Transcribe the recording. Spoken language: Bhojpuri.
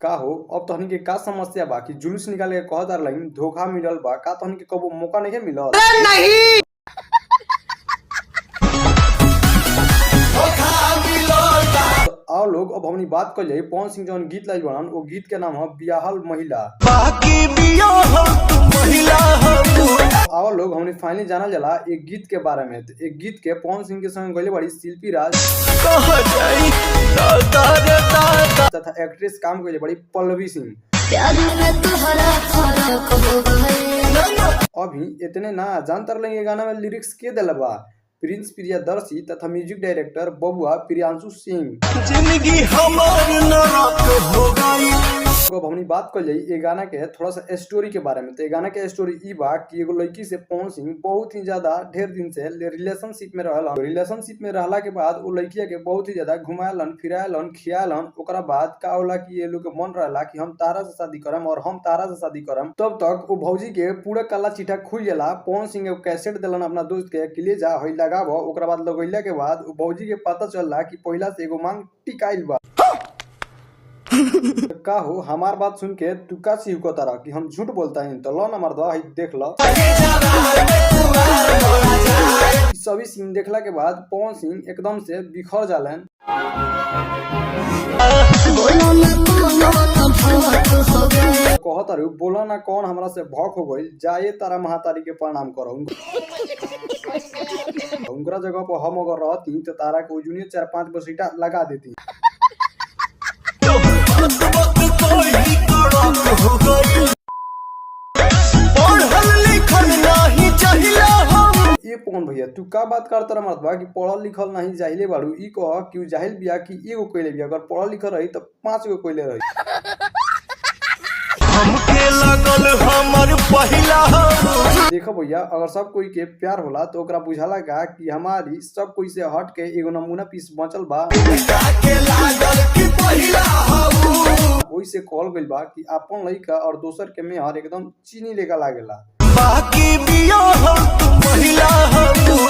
का हो अब तहनी के का समस्या बा कि जुलूस निकाल के कहत रही धोखा मिलल बा का तहनी के कबो मौका नहीं मिलल? नहीं तो आओ लोग अब हमनी बात कर जाए पवन सिंह जौन गीत लाइल बनन वो गीत के नाम है बियाहल महिला। बाकी बियाहल तू महिला आओ लोग हमने फाइनली जानल जाला एक गीत के बारे में। तो एक गीत के पवन सिंह के संग गइले बड़ी शिल्पी राज तथा एक्ट्रेस काम कइले बड़ी पल्लवी सिंह। अभी इतने ना जानतर लगे ये गाना में लिरिक्स के दिला बा प्रिंस प्रियदर्शी तथा म्यूजिक डायरेक्टर बबुआ प्रियांशु सिंह। जिंदगी हमार नरक हो गई। अब हमनी बात कर जाई ये गाना के थोड़ा सा स्टोरी के बारे में। तो ये गाना के स्टोरी ई बा कि एगो लड़की से पवन सिंह बहुत ही ज्यादा ढेर दिन से रिलेशनशिप में रहलन। रिलेशनशिप में रहला के बाद वो लड़किया के बहुत ही ज्यादा घुमायलन फिरायलन खियायलन। ओकरा बाद का होला कि ये लोग के मन रहला कि हम तारा से शादी करम और हम तारा से शादी करम। तब तक वो भौजी के पूरा काला चिट्ठा खुल जाला। पवन सिंह एगो कैसेट दिलन अपना दोस्त के ले जा हई लगाव। ओकरा बाद लगैला के बाद वो भौजी के पता चलला कि पहला से एगो मांग टिकाइल बा। का हो हमार बात सुन के तू का सिहुको तारा कि हम झूठ बोलता है तो लो ना मर्दवा देख लो। सभी सीन देखला के बाद पवन सिंह एकदम से बिखर जालन। कहत अरे बोला ना कौन हमरा से भौक हो गई जाए तारा महातारी के प्रणाम करो। उनकरा जगह पर हम अगर रहती तो तारा को जूनियर 4-5 बसीटा लगा देती। ये पवन भैया तू का बात करता रहा मर्दवा कि पढ़ल लिखल नहीं जाहिले बाड़ू ई कह कि जाहिल बिया कि एगो कोइले बिया। अगर पढ़ल लिखल रही तो 5 गो कोइले रही। हमके लगल हमर पहिला देखो भैया अगर सब कोई के प्यार होला तो ओकरा बुझाला का कि हमारी सब कोई से हट के एगो नमूना पीस बचल बा। ओइसे कहल गइल बा कि अपन लइका और दोसर के मेहर एकदम चीनी लेका लागेला। बाकी बियाहल तू महिला